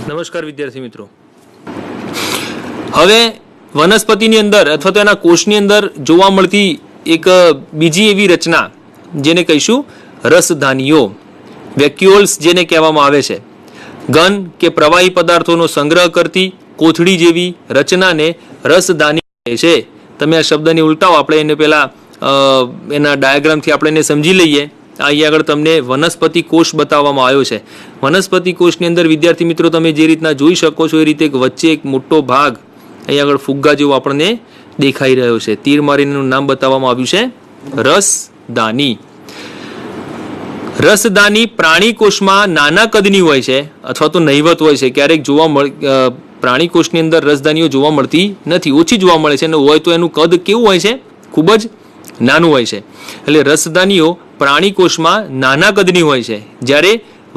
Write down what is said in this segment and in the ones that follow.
નમસ્કાર વિદ્યાર્થી મિત્રો. હવે વનસ્પતિની અંદર અથવા તો એના કોષની અંદર જોવા મળતી એક બીજી એવી રચના જેને કહીશું રસધાનીઓ, વેક્યુઓલ્સ જેને કહેવામાં આવે છે. ઘન કે પ્રવાહી પદાર્થોનો સંગ્રહ કરતી કોથળી જેવી રચનાને રસધાની કહે છે. તમે આ શબ્દને ઉલટાવો, આપણે એને પહેલા એના ડાયાગ્રામથી આપણે એને સમજી લઈએ. અહીં આગળ તમને વનસ્પતિ કોષ બતાવવામાં આવ્યો છે. વનસ્પતિ કોષની અંદર વિદ્યાર્થી મિત્રો તમે જે રીતના જોઈ શકો છો એ રીતે એક વચ્ચે એક મોટો ભાગ અહીં આગળ ફુગ્ગા જેવો આપણને દેખાઈ રહ્યો છે. તીર મારીને એનું નામ બતાવવામાં આવ્યું છે રસદાની. રસદાની પ્રાણી કોષમાં નાના કદની હોય છે અથવા તો નહિવત હોય છે. ક્યારેક પ્રાણી કોષની અંદર રસદાનીઓ જોવા મળતી નથી, ઓછી જોવા મળે છે, અને હોય તો એનું કદ કેવું હોય છે? ખૂબ જ નાનું હોય છે. એટલે રસદાનીઓ પ્રાણી કોષમાં નાના કદની હોય છે, જ્યારે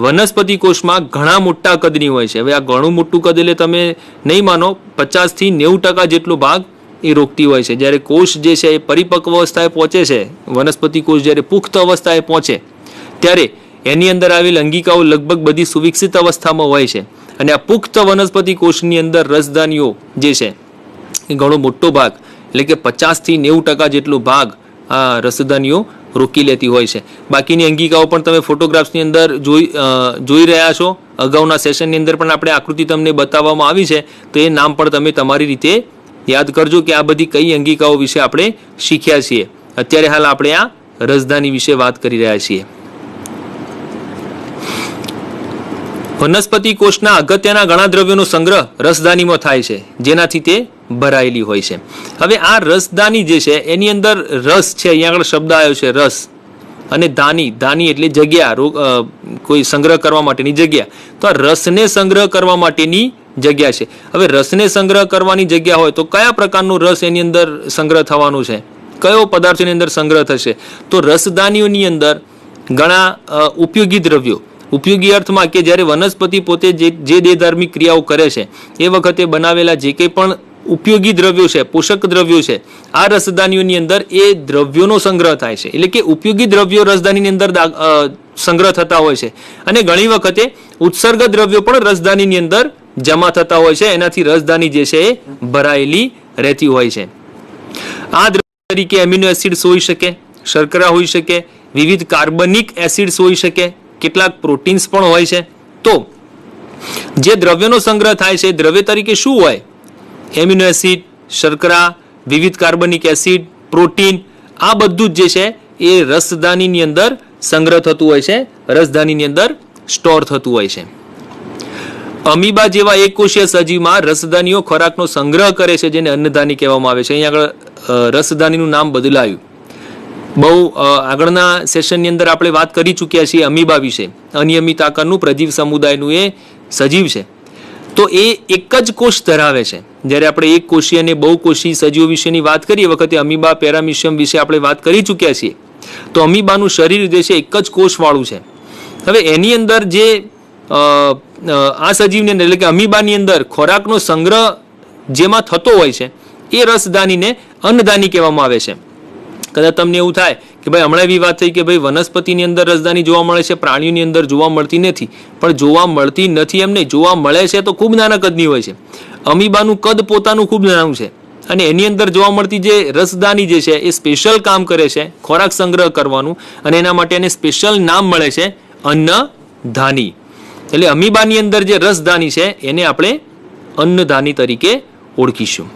વનસ્પતિ કોષમાં ઘણા મોટા કદની હોય છે. હવે આ ઘણું મોટું કદ એટલે તમે નહીં માનો, 50 થી 90% જેટલો ભાગ એ રોકતી હોય છે. જ્યારે કોષ જે છે એ પરિપક્વ અવસ્થાએ પહોંચે છે, વનસ્પતિ કોષ જ્યારે પુખ્ત અવસ્થાએ પહોંચે ત્યારે એની અંદર આવેલ અંગિકાઓ લગભગ બધી સુવિકસિત અવસ્થામાં હોય છે. અને આ પુખ્ત વનસ્પતિ કોષની અંદર રસદાનીઓ જે છે એ ઘણો મોટો ભાગ એટલે કે 50 થી 90% જેટલો ભાગ આ રસદાનીઓ રોકી લેતી હોય છે. બાકીની અંગિકાઓ પણ તમે ફોટોગ્રાફ્સની અંદર જોઈ રહ્યા છો. અગાઉના સેશનની અંદર પણ આપણે આકૃતિ તમને બતાવવામાં આવી છે, તો એ નામ પણ તમે તમારી રીતે યાદ કરજો કે આ બધી કઈ અંગિકાઓ વિશે આપણે શીખ્યા છીએ. અત્યારે હાલ આપણે આ રસદાની વિશે વાત કરી રહ્યા છીએ. વનસ્પતિ કોષના અગત્યના ઘણા દ્રવ્યોનો સંગ્રહ રસદાનીમાં થાય છે, જેનાથી તે ભરાયેલી હોય છે. હવે આ રસદાની જે છે એની અંદર રસ છે, અહીંયા આગળ શબ્દ આવ્યો છે રસ, અને દાની એટલે જગ્યા, કોઈ સંગ્રહ કરવા માટેની જગ્યા. તો આ રસને સંગ્રહ કરવા માટેની જગ્યા છે. હવે રસને સંગ્રહ કરવાની જગ્યા હોય તો કયા પ્રકારનો રસ એની અંદર સંગ્રહ થવાનો છે, કયો પદાર્થોની અંદર સંગ્રહ થશે? તો રસદાનીઓની અંદર ઘણા ઉપયોગી દ્રવ્યો, ઉપયોગી અર્થમાં કે જ્યારે વનસ્પતિ પોતે જે દેહધાર્મિક ક્રિયાઓ કરે છે એ વખતે બનાવેલા જે કંઈ પણ ઉપયોગી દ્રવ્યો છે, પોષક દ્રવ્યો છે, આ રસદાનીઓની અંદર એ દ્રવ્યોનો સંગ્રહ થાય છે. એટલે કે ઉપયોગી દ્રવ્યો રસદાનીની અંદર સંગ્રહ થતા હોય છે, અને ઘણી વખતે ઉત્સર્ગ દ્રવ્યો પણ રસદાનીની અંદર જમા થતા હોય છે. એનાથી રસદાની જે છે એ ભરાયેલી રહેતી હોય છે. આ દ્રવ્ય તરીકે એમિનો એસિડ્સ હોઈ શકે, શર્કરા હોઈ શકે, વિવિધ કાર્બનિક એસિડ્સ હોઈ શકે, કેટલાક પ્રોટીન્સ પણ હોય છે. તો જે દ્રવ્યનો સંગ્રહ થાય છે દ્રવ્ય તરીકે શું હોય? એમિનો એસિડ, શર્કરા, વિવિધ કાર્બનિક એસિડ, પ્રોટીન, આ બધું જ જે છે એ રસદાનીની અંદર સંગ્રહ થતું હોય છે, રસદાનીની અંદર સ્ટોર થતું હોય છે. અમીબા જેવા એકકોષીય સજીવમાં રસદાનીઓ ખોરાકનો સંગ્રહ કરે છે, જેને અન્નધાની કહેવામાં આવે છે. અહીં આગળ રસદાનીનું નામ બદલાયું. બહુ આગળના સેશનની અંદર આપણે વાત કરી ચૂક્યા છીએ અમીબા વિશે. અનિયમિત આકારનું પ્રજીવ સમુદાયનું એ સજીવ છે. તો એ એક જ કોષ ધરાવે છે. જ્યારે આપણે એક કોષીય અને બહુકોષી સજીવો વિશેની વાત કરીએ વખતે અમીબા પેરામિશિયમ વિશે આપણે વાત કરી ચૂક્યા છીએ. તો અમીબાનું શરીર જે છે એક જ કોષવાળું છે. હવે એની અંદર જે આ સજીવની અંદર એટલે કે અમીબાની અંદર ખોરાકનો સંગ્રહ જેમાં થતો હોય છે એ રસદાનીને અન્નદાની કહેવામાં આવે છે. કદાચ તમને એવું થાય કે ભાઈ હમણાં એવી વાત થઈ કે ભાઈ વનસ્પતિની અંદર રસદાની જોવા મળે છે, પ્રાણીઓની અંદર જોવા મળતી નથી. પણ જોવા મળતી નથી એમ નહીં, જોવા મળે છે તો ખૂબ નાના કદની હોય છે. અમીબાનું કદ પોતાનું ખૂબ નાનું છે, અને એની અંદર જોવા મળતી જે રસદાની જે છે એ સ્પેશિયલ કામ કરે છે ખોરાક સંગ્રહ કરવાનું, અને એના માટે એને સ્પેશિયલ નામ મળે છે અન્નધાની. એટલે અમીબાની અંદર જે રસદાની છે એને આપણે અન્નધાની તરીકે ઓળખીશું.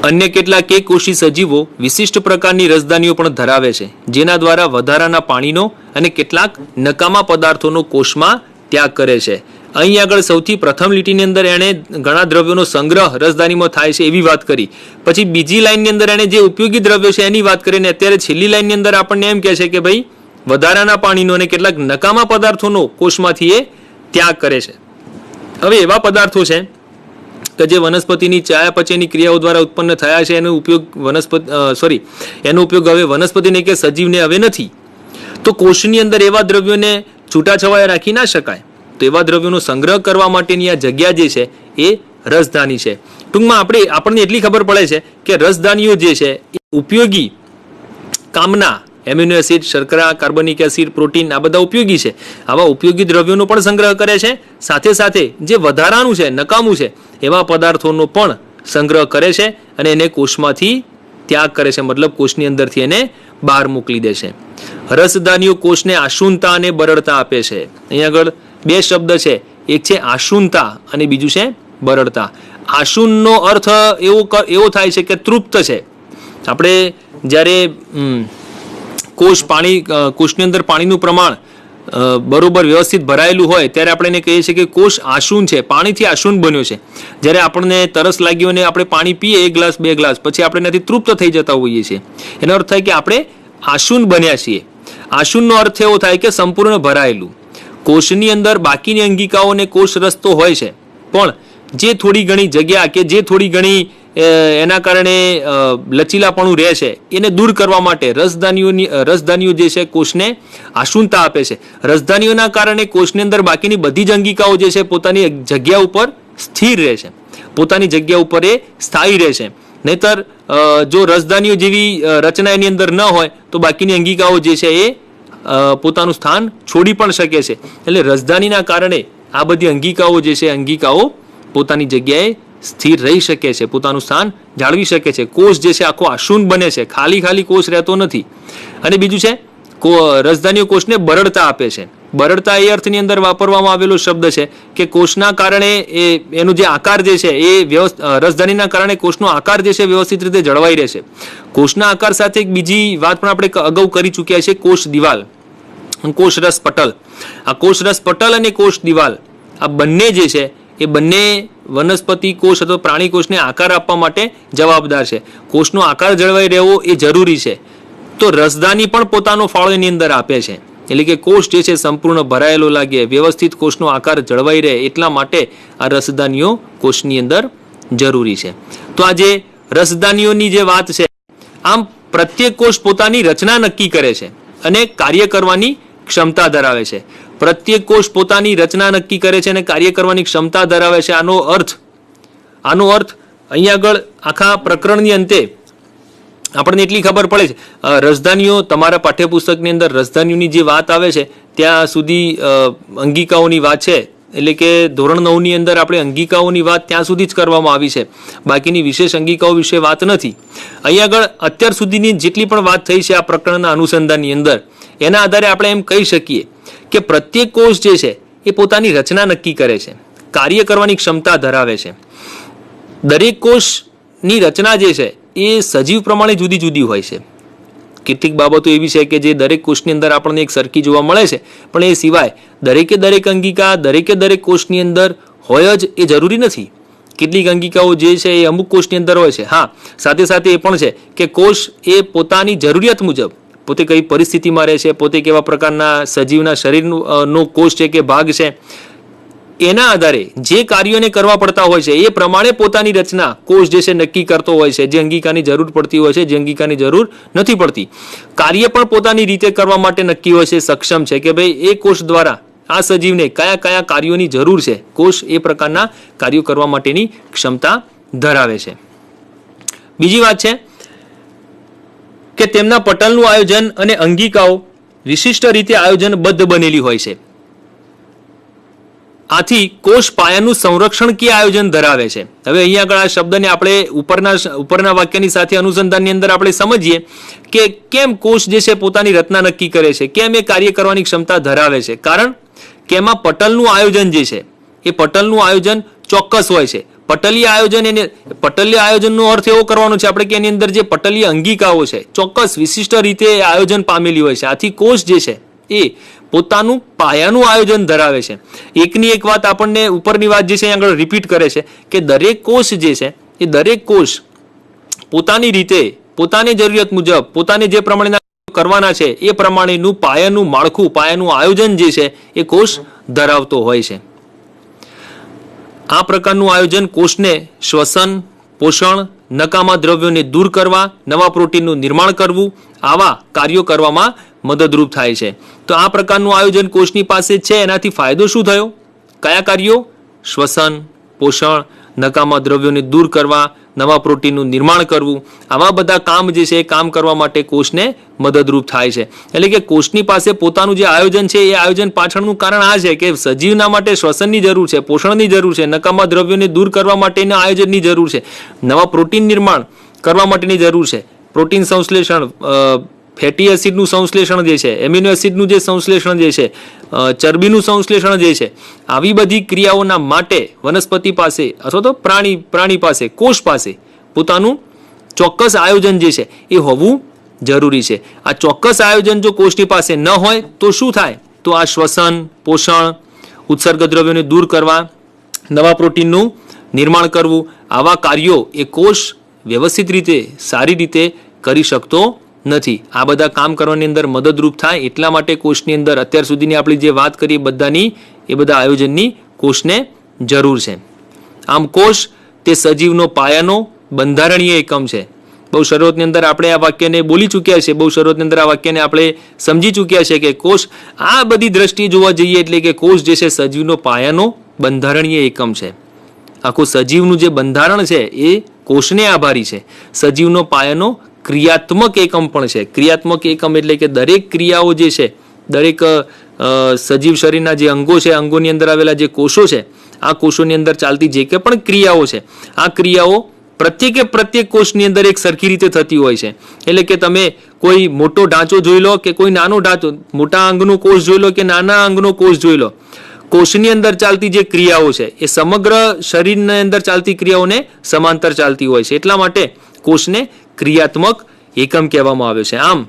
અન્ય કેટલાક એકકોષી સજીવો વિશિષ્ટ પ્રકારની રસદાનીઓ પણ ધરાવે છે, જેના દ્વારા વધારાના પાણીનો અને કેટલાક નકામા પદાર્થોનો કોષમાં ત્યાગ કરે છે. અહીં આગળ સૌથી પ્રથમ લીટીની અંદર એણે ઘણા દ્રવ્યોનો સંગ્રહ રસદાનીમાં થાય છે એવી વાત કરી. પછી બીજી લાઈનની અંદર એણે જે ઉપયોગી દ્રવ્યો છે એની વાત કરીને અત્યારે છેલ્લી લાઈનની અંદર આપણને એમ કહે છે કે ભાઈ વધારાના પાણીનો અને કેટલાક નકામા પદાર્થોનો કોષમાંથી એ ત્યાગ કરે છે. હવે એવા પદાર્થો છે કે જે વનસ્પતિની ચયાપચયની ક્રિયાઓ દ્વારા ઉત્પન્ન થયા છે, એનો ઉપયોગ એનો ઉપયોગ હવે વનસ્પતિને કે સજીવને હવે નથી. તો કોષની અંદર એવા દ્રવ્યોને છૂટાછવાયા રાખી ના શકાય. તો એવા દ્રવ્યોનો સંગ્રહ કરવા માટેની આ જગ્યા જે છે એ રસધાની છે. ટૂંકમાં આપણને એટલી ખબર પડે છે કે રસધાનીઓ જે છે એ ઉપયોગી કામના એમિનો એસિડ, શર્કરા, કાર્બનિક એસિડ, પ્રોટીન આ બધા ઉપયોગી છે. આવા ઉપયોગી દ્રવ્યોનો પણ સંગ્રહ કરે છે. સાથે સાથે જે વધારાનું છે, નકામું છે, એવા પદાર્થોનો પણ સંગ્રહ કરે છે અને એને કોષમાંથી ત્યાગ કરે છે, મતલબ કોષની અંદરથી એને બહાર મોકલી દે છે. રસધાનીઓ કોષને આશુનતા અને બરડતા આપે છે. અહીંયા આગળ બે શબ્દ છે, એક છે આશુનતા અને બીજું છે બરડતા. આશુનનો અર્થ એવો થાય છે કે તૃપ્ત છે. આપણે જ્યારે કોષની અંદર પાણીનું પ્રમાણ બરોબર વ્યવસ્થિત ભરાયેલું હોય ત્યારે આપણે એને કહીએ છીએ કે કોષ આશુન છે, પાણીથી આશુન બન્યો છે. જ્યારે આપણને તરસ લાગ્યો અને આપણે પાણી પીએ 1 ગ્લાસ 2 ગ્લાસ, પછી આપણે એનાથી તૃપ્ત થઈ જતા હોઈએ છીએ. એનો અર્થ થાય કે આપણે આશુન બન્યા છીએ. આશુનનો અર્થ એવો થાય કે સંપૂર્ણ ભરાયેલું. કોષની અંદર બાકીની અંગિકાઓ અને કોષ રસ તો હોય છે, પણ જે થોડી ઘણી જગ્યા કે જે થોડી ઘણી એના કારણે લચીલાપણું રહે છે એને દૂર કરવા માટે રસધાનીઓ જે છે કોષને આશુનતા આપે છે. રસધાનીઓના કારણે કોષની અંદર બાકીની બધી જ અંગિકાઓ જે છે પોતાની જગ્યા ઉપર સ્થિર રહે છે, પોતાની જગ્યા ઉપર એ સ્થાયી રહે છે. નહીતર જો રસધાનીઓ જેવી રચના એની અંદર ન હોય તો બાકીની અંગિકાઓ જે છે એ પોતાનું સ્થાન છોડી પણ શકે છે. એટલે રસધાનીના કારણે આ બધી અંગિકાઓ જે છે અંગિકાઓ પોતાની જગ્યાએ સ્થિર રહી શકે છે, પોતાનું સ્થાન જાળવી શકે છે. કોષ જે છે આખો આશુન બને છે, ખાલી કોષ રહેતો નથી. અને બીજું છે રસધાનીઓ કોષને બરડતા આપે છે. બરડતા એ અર્થની અંદર વાપરવામાં આવેલો શબ્દ છે કે કોષના કારણે એનો જે આકાર જે છે એ રસધાનીના કારણે કોષનો આકાર જે છે વ્યવસ્થિત રીતે જળવાઈ રહેશે. કોષના આકાર સાથે એક બીજી વાત પણ આપણે અગાઉ કરી ચૂક્યા છે, કોષ દિવાલ, કોષરસ પટલ. આ કોષરસ પટલ અને કોષ દિવાલ આ બંને જે છે એ બંને વનસ્પતિ કોષ અથવા પ્રાણી કોષને આકાર આપવા માટે જવાબદાર છે. કોષનો આકાર જળવાઈ રહેવો એ જરૂરી છે. તો રસધાની પણ પોતાનો ફાળો એની અંદર આપે છે. એટલે કે કોષ જે છે સંપૂર્ણ ભરાયેલો લાગે, વ્યવસ્થિત કોષનો આકાર જળવાઈ રહે, એટલા માટે આ રસધાનીઓ કોષની અંદર જરૂરી છે. તો આ જે રસધાનીઓની જે વાત છે, આમ પ્રત્યેક કોષ પોતાની રચના નક્કી કરે છે અને કાર્ય કરવાની ક્ષમતા ધરાવે છે. પ્રત્યેક કોષ પોતાની રચના નક્કી કરે છે અને કાર્ય કરવાની ક્ષમતા ધરાવે છે. આનો અર્થ અહીંયા આગળ આખા પ્રકરણની અંતે આપણને એટલી ખબર પડે છે. રસધાનીઓ તમારા પાઠ્યપુસ્તકની અંદર રસધાનીઓની જે વાત આવે છે ત્યાં સુધી અંગિકાઓની વાત છે, એટલે કે ધોરણ 9 ની અંદર આપણે અંગિકાઓની વાત ત્યાં સુધી જ કરવામાં આવી છે, બાકીની વિશેષ અંગિકાઓ વિશે વાત નથી. અહીંયા આગળ અત્યાર સુધીની જેટલી પણ વાત થઈ છે આ પ્રકરણના અનુસંધાનની અંદર, એના આધારે આપણે એમ કહી શકીએ કે પ્રત્યેક કોષ જે છે એ પોતાની રચના નક્કી કરે છે, કાર્ય કરવાની ક્ષમતા ધરાવે છે. દરેક કોષની રચના જે છે એ સજીવ પ્રમાણે જુદી જુદી હોય છે. કેટલીક બાબતો એવી છે કે જે દરેક કોષની અંદર આપણને એક સરખી જોવા મળે છે, પણ એ સિવાય દરેક અંગિકા દરેક કોષની અંદર હોય જ એ જરૂરી નથી. કેટલીક અંગિકાઓ જે છે એ અમુક કોષની અંદર હોય છે. હા, સાથે સાથે એ પણ છે કે કોષ એ પોતાની જરૂરિયાત મુજબ પોતે કઈ પરિસ્થિતિમાં રહે છે, પોતે કેવા પ્રકારના સજીવના શરીરનો કોષ છે કે ભાગ છે, એના આધારે જે કાર્યોને કરવા પડતા હોય છે એ પ્રમાણે પોતાની રચના કોષ જે છે નક્કી કરતો હોય છે. જે અંગિકાની જરૂર પડતી હોય છે, જે અંગિકાની જરૂર નથી પડતી. કાર્ય પણ પોતાની રીતે કરવા માટે નક્કી હોય છે, સક્ષમ છે કે ભાઈ એ કોષ દ્વારા આ સજીવને કયા કાર્યોની જરૂર છે. કોષ એ પ્રકારના કાર્યો કરવા માટેની ક્ષમતા ધરાવે છે. બીજી વાત છે કે તેમના પટલનું આયોજન અને અંગિકાઓ વિશિષ્ટ રીતે આયોજનબદ્ધ બનેલી હોય છે. આથી કોષ પાયાનું સંરક્ષણકીય આયોજન ધરાવે છે. હવે અહીંયા આગળ આ શબ્દને આપણે ઉપરના વાક્યની સાથે અનુસંધાનની અંદર આપણે સમજીએ કે કેમ કોષ જે છે પોતાની રચના નક્કી કરે છે, કેમ એ કાર્ય કરવાની ક્ષમતા ધરાવે છે. કારણ કે એમાં પટલનું આયોજન જે છે એ પટલનું આયોજન ચોક્કસ હોય છે. પટલીય આયોજનનો અર્થ એવો કરવાનો છે આપણે કે એની અંદર જે પટલીય અંગિકાઓ છે ચોક્કસ વિશિષ્ટ રીતે આયોજન પામેલી હોય છે. આથી કોષ જે છે એ પોતાનું પાયાનું આયોજન ધરાવે છે. એકની એક વાત આપણને ઉપરની વાત જે છે આગળ રિપીટ કરે છે કે દરેક કોષ જે છે એ દરેક કોષ પોતાની રીતે પોતાની જરૂરિયાત મુજબ પોતાને જે પ્રમાણેના કરવાના છે એ પ્રમાણેનું પાયાનું માળખું, પાયાનું આયોજન જે છે એ કોષ ધરાવતો હોય છે. આ પ્રકારનું આયોજન કોષને શ્વસન, પોષણ, નકામા દ્રવ્યોને દૂર કરવા, નવા પ્રોટીનનું નિર્માણ કરવું, આવા કાર્યો કરવામાં મદદરૂપ થાય છે. તો આ પ્રકારનું આયોજન કોષની પાસે છે, એનાથી ફાયદો શું થયો? કયા કાર્યો? શ્વસન, પોષણ, નકામા દ્રવ્યોને દૂર કરવા, નવા પ્રોટીનનું નિર્માણ કરવું, આવા બધા કામ જે છે એ કામ કરવા માટે કોષને મદદરૂપ થાય છે. એટલે કે કોષની પાસે પોતાનું જે આયોજન છે એ આયોજન પાછળનું કારણ આ છે કે સજીવના માટે શ્વસનની જરૂર છે, પોષણની જરૂર છે, નકામા દ્રવ્યોને દૂર કરવા માટેના આયોજનની જરૂર છે, નવા પ્રોટીન નિર્માણ કરવા માટેની જરૂર છે, પ્રોટીન સંશ્લેષણ, ફેટી એસિડનું સંશ્લેષણ જે છે, એમિનો એસિડનું જે સંશ્લેષણ જે છે, ચરબીનું સંશ્લેષણ જે છે, આવી બધી ક્રિયાઓના માટે વનસ્પતિ પાસે અથવા તો પ્રાણી પાસે, કોષ પાસે પોતાનું ચોક્કસ આયોજન જે છે એ હોવું જરૂરી છે. આ ચોક્કસ આયોજન જો કોષની પાસે ન હોય તો શું થાય? તો આ શ્વસન, પોષણ, ઉત્સર્ગ દ્રવ્યોને દૂર કરવા, નવા પ્રોટીનનું નિર્માણ કરવું, આવા કાર્યો એ કોષ વ્યવસ્થિત રીતે, સારી રીતે કરી શકતો નથી. આ બધા કામ કરવાની અંદર મદદરૂપ થાય એટલા માટે કોષની અંદર અત્યાર સુધીની આપણી જે વાત કરી એ બધા આયોજનની કોષને જરૂર છે. આમ કોષ તે સજીવનો પાયાનો બંધારણીય એકમ છે. બહુ શરૂઆતની અંદર આપણે આ વાક્યને બોલી ચૂક્યા છે, બહુ શરૂઆતની અંદર આ વાક્યને આપણે સમજી ચૂક્યા છે કે કોષ આ બધી દ્રષ્ટિએ જોવા જઈએ એટલે કે કોષ જે છે સજીવનો પાયાનો બંધારણીય એકમ છે. આખું સજીવનું જે બંધારણ છે એ કોષને આભારી છે. સજીવનો પાયાનો ક્રિયાત્મક એકમ પણ છે. ક્રિયાત્મક એકમ એટલે કે દરેક ક્રિયાઓ જે છે, દરેક સજીવ શરીરના જે અંગો છે, અંગોની અંદર આવેલા જે કોષો છે, આ કોષોની અંદર ચાલતી જે કે પણ ક્રિયાઓ છે, આ ક્રિયાઓ પ્રત્યેક કોષની અંદર એક સરખી રીતે થતી હોય છે. એટલે કે તમે કોઈ મોટો ઢાંચો જોઈ લો કે કોઈ નાનો ઢાંચો, મોટા અંગનો કોષ જોઈ લો કે નાના અંગનો કોષ જોઈ લો, કોષની અંદર ચાલતી જે ક્રિયાઓ છે એ સમગ્ર શરીરની અંદર ચાલતી ક્રિયાઓને સમાંતર ચાલતી હોય છે. એટલા માટે કોષને ક્રિયાત્મક એકમ કહેવામાં આવે છે. આમ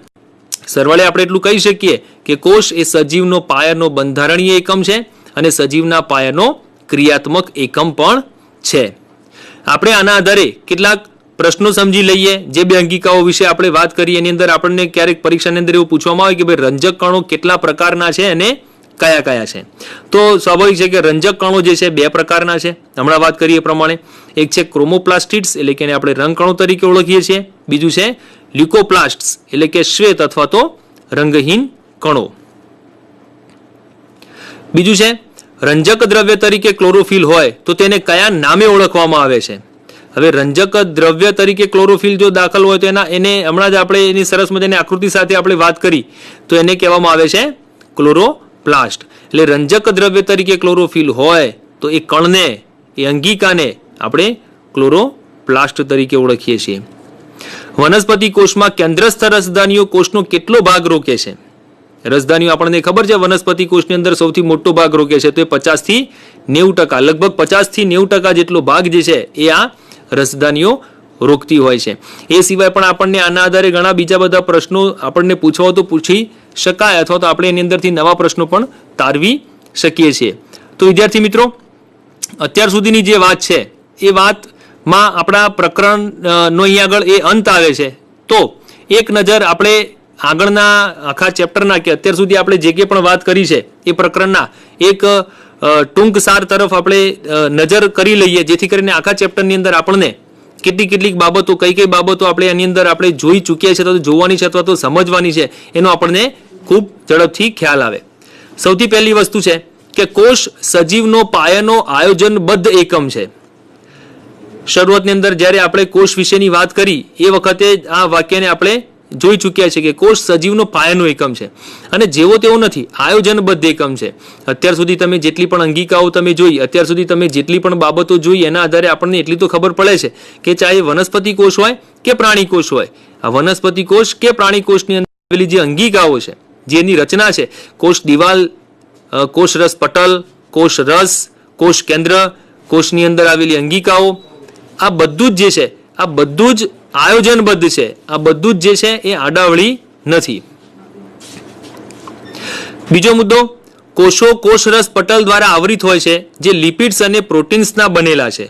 સરવાળે આપણે એટલું કહી શકીએ કે કોષ એ સજીવનો પાયાનો બંધારણીય એકમ છે અને સજીવના પાયાનો ક્રિયાત્મક એકમ પણ છે. આપણે આના આધારે કેટલાક પ્રશ્નો સમજી લઈએ. જે બે અંગિકાઓ વિશે આપણે વાત કરી એની અંદર આપણને ક્યારેક પરીક્ષાની અંદર એવું પૂછવામાં આવે કે ભાઈ રંજક કણો કેટલા પ્રકારના છે અને કયા કયા છે. તો સ્વાભાવિક છે કે રંજક કણો જે છે બે પ્રકારના છે, હમણાં વાત કરીએ એ પ્રમાણે. એક છે ક્રોમોપ્લાસ્ટિડ્સ એટલે કે આપણે રંગકણો તરીકે ઓળખીએ છીએ. બીજું છે લ્યુકોપ્લાસ્ટ્સ એટલે કે શ્વેત અથવા તો રંગહીન કણો. બીજું છે રંજક દ્રવ્ય તરીકે ક્લોરોફિલ હોય તો તેને કયા નામે ઓળખવામાં આવે છે? હવે રંજક દ્રવ્ય તરીકે ક્લોરોફિલ જો દાખલ હોય તો એને હમણાં જ આપણે એની સરસ મજાની આકૃતિ સાથે આપણે વાત કરી તો એને કહેવામાં આવે છે ક્લોરોપ્લાસ્ટ. એટલે રંજક દ્રવ્ય તરીકે ક્લોરોફિલ હોય તો એ કણને, એ અંગિકાને આપણે ક્લોરોપ્લાસ્ટ તરીકે ઓળખીએ છીએ. વનસ્પતિ કોષમાં કેન્દ્રસ્થ રસધાનીઓ કોષનો કેટલો ભાગ રોકે છે? રસધાનીઓ આપણને ખબર છે વનસ્પતિ કોષની અંદર સૌથી મોટો ભાગ રોકે છે, તો એ 50 થી 90%, લગભગ 50 થી 90% જેટલો ભાગ જે છે એ આ રસધાનીઓ રોકતી હોય છે. એ સિવાય પણ આપણને આના આધારે ઘણા બીજા બધા પ્રશ્નો આપણને પૂછવા તો પૂછી શકાય અથવા તો આપણે એની અંદરથી નવા પ્રશ્નો પણ તારવી શકીએ છીએ. તો વિદ્યાર્થી મિત્રો, અત્યાર સુધીની જે વાત છે એ વાતમાં આપણા પ્રકરણનો અહીં આગળ એ અંત આવે છે. તો એક નજર આપણે આગળના આખા ચેપ્ટરના કે અત્યાર સુધી આપણે જે પણ વાત કરી છે એ પ્રકરણના એક ટૂંક સાર તરફ આપણે નજર કરી લઈએ, જેથી કરીને આખા ચેપ્ટરની અંદર આપણને કેટલીક બાબતો, કઈ બાબતો આપણે એની અંદર આપણે જોઈ ચૂક્યા છે, તો જોવાની છે અથવા તો સમજવાની છે, એનો આપણને ખૂબ ઝડપથી ખ્યાલ આવે. સૌથી પહેલી વસ્તુ છે કે કોષ સજીવનો પાયાનો આયોજનબદ્ધ એકમ છે. શરૂઆતની અંદર જ્યારે આપણે કોષ વિશેની વાત કરી એ વખતે આ વાક્યને આપણે જોઈ ચૂક્યા છે કે કોષ સજીવનો પાયાનો એકમ છે અને જેવો તેવો નથી, આયોજનબદ્ધ એકમ છે. અત્યાર સુધી તમે જેટલી પણ અંગિકાઓ તમે જોઈ, અત્યાર સુધી તમે જેટલી પણ બાબતો જોઈ, એના આધારે આપણને એટલી તો ખબર પડે છે કે ચાહે વનસ્પતિ કોષ હોય કે પ્રાણી કોષ હોય, આ વનસ્પતિ કોષ કે પ્રાણી કોષની અંદર આવેલી જે અંગિકાઓ છે, જેની રચના છે, કોષ દિવાલ, કોષ રસ પટલ, કોષ રસ, કોષ કેન્દ્ર, કોષની અંદર આવેલી અંગિકાઓ, આ બધું જ જે છે આ બધું જ આયોજનબદ્ધ છે. આ બધું જ જે છે એ આડાવળી નથી. બીજો મુદ્દો, કોષો કોષરસ પટલ દ્વારા આવરિત હોય છે જે લિપિડ્સ અને પ્રોટીન્સના બનેલા છે.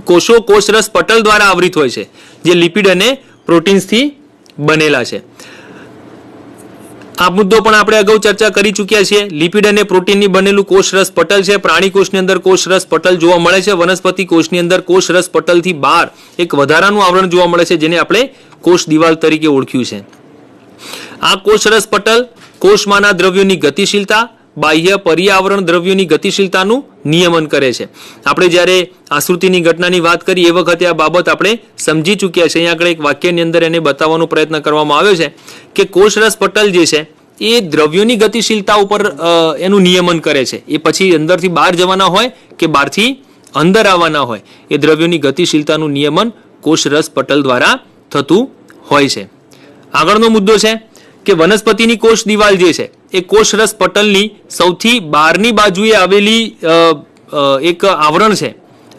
કોષો કોષરસ પટલ દ્વારા આવરિત હોય છે જે લિપિડ અને પ્રોટીન્સથી બનેલા છે. આ મુદ્દો પણ આપણે અગાઉ ચર્ચા કરી ચૂક્યા છીએ. લિપિડ અને પ્રોટીનની બનેલું કોષરસ પટલ છે. પ્રાણી કોષની અંદર કોષરસ પટલ જોવા મળે છે. વનસ્પતિ કોષની અંદર કોષરસ પટલથી બહાર એક વધારાનું આવરણ જોવા મળે છે જેને આપણે કોષ દિવાલ તરીકે ઓળખ્યું છે. આ કોષરસ પટલ કોષમાંના દ્રવ્યોની ગતિશીલતા, બાહ્ય પર્યાવરણ દ્રવ્યોની ગતિશીલતાનું નિયમન કરે છે. આપણે જ્યારે આશ્રુતિની ઘટનાની વાત કરી એ વખતે આ બાબત આપણે સમજી ચૂક્યા છે. અહીંયા આગળ એક વાક્યની અંદર એને બતાવવાનો પ્રયત્ન કરવામાં આવ્યો છે કે કોષરસ પટલ જે છે એ દ્રવ્યોની ગતિશીલતા ઉપર એનું નિયમન કરે છે. એ પછી અંદરથી બહાર જવાના હોય કે બહારથી અંદર આવવાના હોય, એ દ્રવ્યોની ગતિશીલતાનું નિયમન કોષરસ પટલ દ્વારા થતું હોય છે. આગળનો મુદ્દો છે કે વનસ્પતિની કોષ દિવાલ જે છે એ કોષરસ પટલની સૌથી બહારની બાજુએ આવેલી એક આવરણ છે.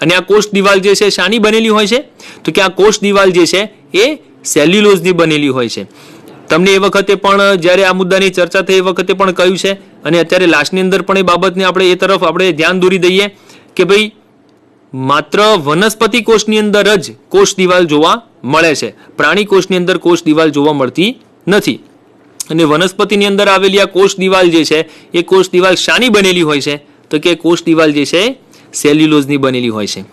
અને આ કોષ દિવાલ જે છે શાની બનેલી હોય છે? તો કે આ કોષ દિવાલ જે છે એ સેલ્યુલોઝની બનેલી હોય છે. તમને એ વખતે પણ જ્યારે આ મુદ્દાની ચર્ચા થઈ એ વખતે પણ કહ્યું છે, અને અત્યારે લાસ્ટની અંદર પણ એ બાબતને આપણે એ તરફ આપણે ધ્યાન દોરી દઈએ કે ભાઈ માત્ર વનસ્પતિ કોષની અંદર જ કોષ દિવાલ જોવા મળે છે, પ્રાણી કોષની અંદર કોષ દિવાલ જોવા મળતી નથી. અને વનસ્પતિની અંદર આવેલી આ કોષ દિવાલ જે છે એ કોષ દિવાલ શાની બનેલી હોય છે? તો કે કોષ દિવાલ જે છે સેલ્યુલોઝની બનેલી હોય છે.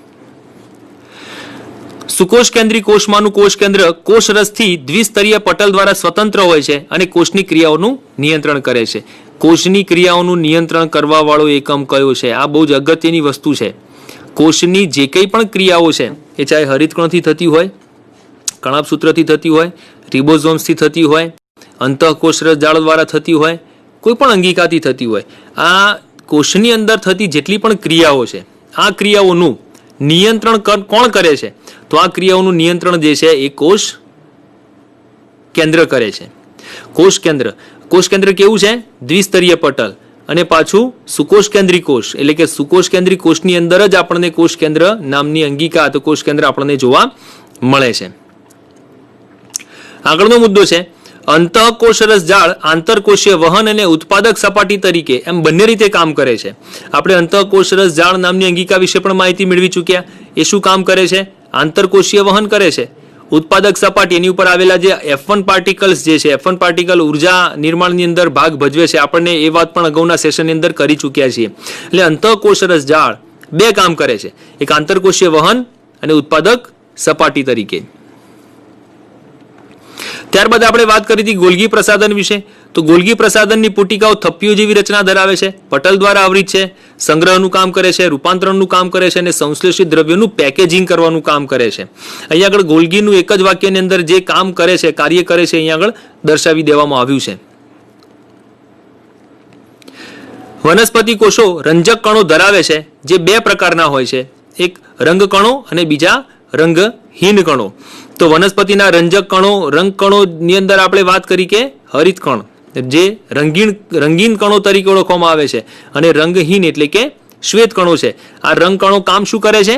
સુકોષ કેન્દ્રી કોષમાંનું કોષ કેન્દ્ર કોષરસથી દ્વિસ્તરીય પટલ દ્વારા સ્વતંત્ર હોય છે અને કોષની ક્રિયાઓનું નિયંત્રણ કરે છે. કોષની ક્રિયાઓનું નિયંત્રણ કરવા વાળો એકમ કયો છે? આ બહુ જ અગત્યની વસ્તુ છે. કોષની જે કંઈ પણ ક્રિયાઓ છે એ ચાહે હરિતકણથી થતી હોય, કણાભસૂત્રથી થતી હોય, રિબોઝોમ્સથી થતી હોય, અંતઃકોષરસ જાળ દ્વારા થતી હોય, કોઈ પણ અંગિકાથી થતી હોય, આ કોષની અંદર થતી જેટલી પણ ક્રિયાઓ છે આ ક્રિયાઓનું નિયંત્રણ કોણ કરે છે? તો આ ક્રિયાઓનું નિયંત્રણ જે છે એ કોષ કેન્દ્ર કરે છે. કોષ કેન્દ્ર કેવું છે? દ્વિસ્તરીય પટલ અને પાછું સુકોષ કેન્દ્રી કોષ, એટલે કે સુકોષ કેન્દ્રી કોષની અંદર જ આપણને કોષ કેન્દ્ર નામની અંગિકા તો કોષ કેન્દ્ર આપણને જોવા મળે છે. આગળનો મુદ્દો છે અંતઃકોષરસ જાળ આંતરકોષીય વહન અને ઉત્પાદક સપાટી તરીકે એમ બંને રીતે કામ કરે છે. આપણે અંતઃકોષરસ જાળ નામની અંગિકા વિશે પણ માહિતી મેળવી ચૂક્યા. એ શું કામ કરે છે? આંતરકોષીય વહન કરે છે. ઉત્પાદક સપાટી એની ઉપર આવેલા જે F1 પાર્ટિકલ્સ જે છે, F1 પાર્ટિકલ ઉર્જા નિર્માણની અંદર ભાગ ભજવે છે. આપણને એ વાત પણ અગાઉના સેશનની અંદર કરી ચૂક્યા છીએ. એટલે અંતઃકોષરસ જાળ બે કામ કરે છે, એક આંતરકોષીય વહન અને ઉત્પાદક સપાટી તરીકે. ત્યારબાદ આપણે વાત કરી હતી ગોલ્ગી પ્રસાધન વિશે. તો ગોલ્ગી પ્રસાધનની પુટિકાઓ થપ્પીઓ જેવી રચના ધરાવે છે, પટલ દ્વારા આવૃત છે, સંગ્રહનું કામ કરે છે, રૂપાંતરણનું કામ કરે છે અને સંશ્લેષિત દ્રવ્યોનું પેકેજિંગ કરવાનું કામ કરે છે. અહીંયા આગળ ગોલ્ગીનું એક જ વાક્યની અંદર જે કામ કરે છે, કાર્ય કરે છે, અહીંયા આગળ દર્શાવી દેવામાં આવ્યું છે. વનસ્પતિ કોષો રંજક કણો ધરાવે છે જે બે પ્રકારના હોય છે, એક રંગ કણો અને બીજા રંગહીન કણો. તો વનસ્પતિના રંજક કણો, રંગ કણોની અંદર આપણે વાત કરી કે હરિત કણ જે રંગીન કણો તરીકે ઓળખવામાં આવે છે, અને રંગહીન એટલે કે શ્વેત કણો છે. આ રંગ કણો કામ શું કરે છે?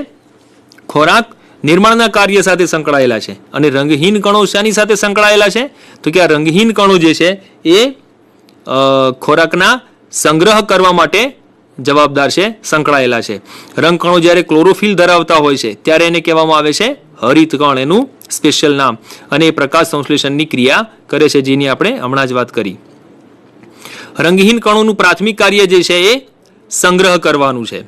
ખોરાક નિર્માણના કાર્ય સાથે સંકળાયેલા છે. અને રંગહીન કણો શાની સાથે સંકળાયેલા છે? તો કે આ રંગહીન કણો જે છે એ ખોરાકના સંગ્રહ કરવા માટે જવાબદાર છે, સંકળાયેલા છે. રંગ કણો જ્યારે ક્લોરોફિલ ધરાવતા હોય છે ત્યારે એને કહેવામાં આવે છે હરિત કણ, એનું સ્પેશિયલ નામ. અને એ પ્રકાશ સંશ્લેષણની ક્રિયા કરે છે જેની આપણે હમણાં જ વાત કરી. રંગહીન કણોનું પ્રાથમિક કાર્ય જે છે એ સંગ્રહ કરવાનું છે.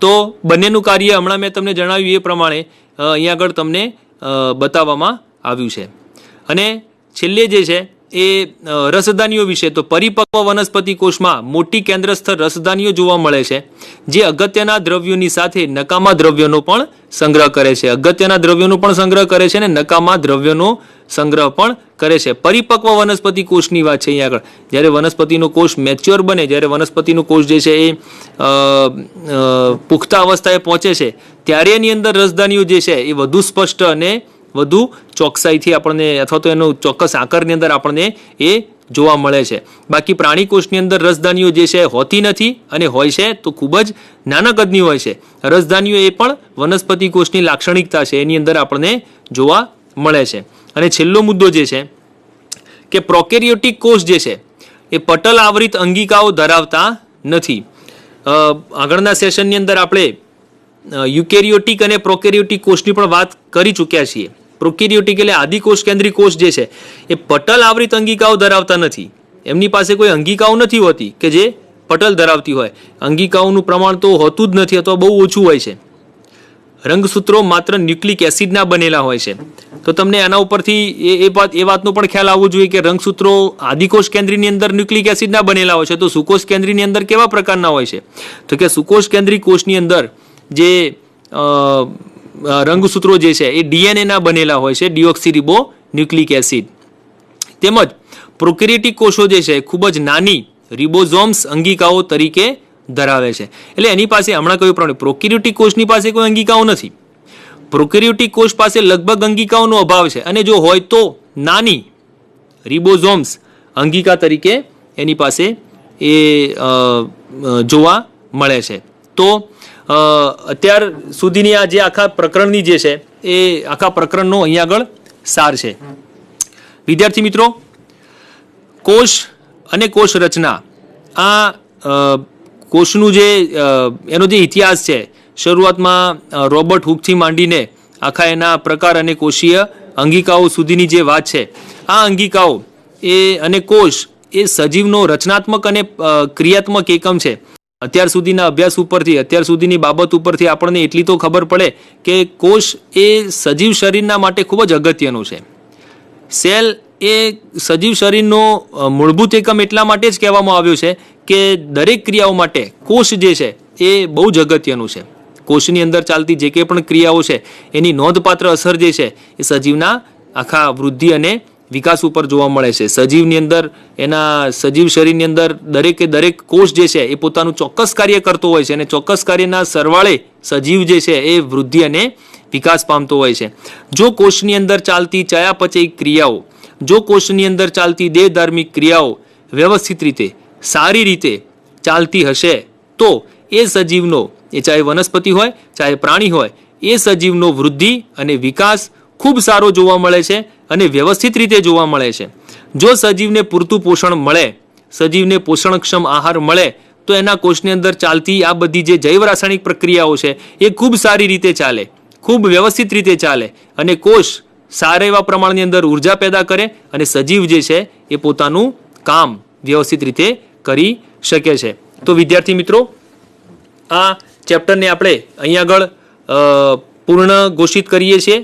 તો બંનેનું કાર્ય હમણાં મેં તમને જણાવ્યું એ પ્રમાણે અહીંયા આગળ તમને બતાવવામાં આવ્યું છે. અને છેલ્લે જે છે એ રસધાનીઓ વિશે. તો પરિપક્વ વનસ્પતિ કોષમાં મોટી કેન્દ્રસ્થ રસધાનીઓ જોવા મળે છે જે અગત્યના દ્રવ્યોની સાથે નકામા દ્રવ્યોનો પણ સંગ્રહ કરે છે. અગત્યના દ્રવ્યોનો પણ સંગ્રહ કરે છે અને નકામા દ્રવ્યોનો સંગ્રહ પણ કરે છે. પરિપક્વ વનસ્પતિ કોષની વાત છે અહીંયા આગળ. જ્યારે વનસ્પતિનો કોષ મેચ્યોર બને, જ્યારે વનસ્પતિનો કોષ જે છે એ પુખ્તા અવસ્થાએ પહોંચે છે ત્યારે એની અંદર રસધાનીઓ જે છે એ વધુ સ્પષ્ટ અને વધુ ચોકસાઈથી આપણને અથવા તો એનો ચોક્કસ આકારની અંદર આપણને એ જોવા મળે છે. બાકી પ્રાણી કોષની અંદર રસધાનીઓ જે છે હોતી નથી, અને હોય છે તો ખૂબ જ નાના કદની હોય છે. રસધાનીઓ એ પણ વનસ્પતિ કોષની લાક્ષણિકતા છે, એની અંદર આપણને જોવા મળે છે. અને છેલ્લો મુદ્દો જે છે કે પ્રોકેરિયોટિક કોષ જે છે એ પટલ આવૃત અંગિકાઓ ધરાવતા નથી. આગળના સેશનની અંદર આપણે યુકેરિયોટિક અને પ્રોકેરિયોટિક કોષની પણ વાત કરી ચૂક્યા છીએ. પ્રોકેરિયોટિક એટલે આદિકોષ કેન્દ્રી કોષ જે છે એ પટલ આવૃત અંગિકાઓ ધરાવતા નથી. એમની પાસે કોઈ અંગિકાઓ નથી હોતી કે જે પટલ ધરાવતી હોય. અંગિકાઓનું પ્રમાણ તો હોતું જ નથી અથવા બહુ ઓછું હોય છે. રંગસૂત્રો માત્ર ન્યુક્લિક એસિડના બનેલા હોય છે. તો તમને આના ઉપરથી એ વાતનો પણ ખ્યાલ આવવો જોઈએ કે રંગસૂત્રો આદિકોષ કેન્દ્રીની અંદર ન્યુક્લિક એસિડના બનેલા હોય છે. તો સુકોષ કેન્દ્રીની અંદર કેવા પ્રકારના હોય છે? તો કે સુકોષ કેન્દ્રી કોષની અંદર જે રંગસૂત્રો જે છે એ ડીએનએના બનેલા હોય છે, ડિઓક્સિરિબો ન્યુક્લિક એસિડ. તેમજ પ્રોકેરિયોટિક કોષો જે છે ખૂબ જ નાની રિબોઝોમ્સ અંગિકાઓ તરીકે ધરાવે છે. એટલે એની પાસે હમણાં કયું પ્રમાણે પ્રોકેરિયોટિક કોષની પાસે કોઈ અંગિકાઓ નથી. પ્રોકેરિયોટિક કોષ પાસે લગભગ અંગિકાઓનો અભાવ છે, અને જો હોય તો નાની રિબોઝોમ્સ અંગિકા તરીકે એની પાસે એ જોવા મળે છે. તો અત્યાર સુધીની આ જે આખા પ્રકરણની જે છે એ આખા પ્રકરણનો અહીંયા આગળ સાર છે. વિદ્યાર્થી મિત્રો, કોષ અને કોષ રચના, આ કોષનું જે એનો જે ઇતિહાસ છે, શરૂઆતમાં રોબર્ટ હુકથી માંડીને આખા એના પ્રકાર અને કોષીય અંગિકાઓ સુધીની જે વાત છે, આ અંગિકાઓ અને કોષ એ સજીવનો રચનાત્મક અને ક્રિયાત્મક એકમ છે. અત્યાર સુધીના અભ્યાસ ઉપરથી, અત્યાર સુધીની બાબત ઉપરથી આપણને એટલી તો ખબર પડે કે કોષ એ સજીવ શરીરના માટે ખૂબ જ અગત્યનું છે. સેલ એ સજીવ શરીરનો મૂળભૂત એકમ એટલા માટે જ કહેવામાં આવ્યો છે કે દરેક ક્રિયાઓ માટે કોષ જે છે એ બહુ જ અગત્યનું છે. કોષની અંદર ચાલતી જે કંઈ પણ ક્રિયાઓ છે એની નોંધપાત્ર અસર જે છે એ સજીવના આખા વૃદ્ધિ અને વિકાસ ઉપર જોવા મળે છે. સજીવની અંદર, એના સજીવ શરીરની અંદર દરેકે દરેક કોષ જે છે એ પોતાનું ચોક્કસ કાર્ય કરતો હોય છે, અને ચોક્કસ કાર્યના સરવાળે સજીવ જે છે એ વૃદ્ધિ અને વિકાસ પામતો હોય છે. જો કોષની અંદર ચાલતી ચયાપચય ક્રિયાઓ, જો કોષની અંદર ચાલતી દેહધાર્મિક ક્રિયાઓ વ્યવસ્થિત રીતે, સારી રીતે ચાલતી હશે તો એ સજીવનો, એ ચાહે વનસ્પતિ હોય ચાહે પ્રાણી હોય, એ સજીવનો વૃદ્ધિ અને વિકાસ ખૂબ સારો જોવા મળે છે અને વ્યવસ્થિત રીતે જોવા મળે છે. જો સજીવને પૂરતું પોષણ મળે, સજીવને પોષણક્ષમ આહાર મળે, તો એના કોષની અંદર ચાલતી આ બધી જે જૈવ રાસાયણિક પ્રક્રિયાઓ છે એ ખૂબ સારી રીતે ચાલે, ખૂબ વ્યવસ્થિત રીતે ચાલે, અને કોષ સારા એવા પ્રમાણની અંદર ઉર્જા પેદા કરે, અને સજીવ જે છે એ પોતાનું કામ વ્યવસ્થિત રીતે કરી શકે છે. તો વિદ્યાર્થી મિત્રો, આ ચેપ્ટરને આપણે અહીંયા આગળ પૂર્ણ ઘોષિત કરીએ છીએ.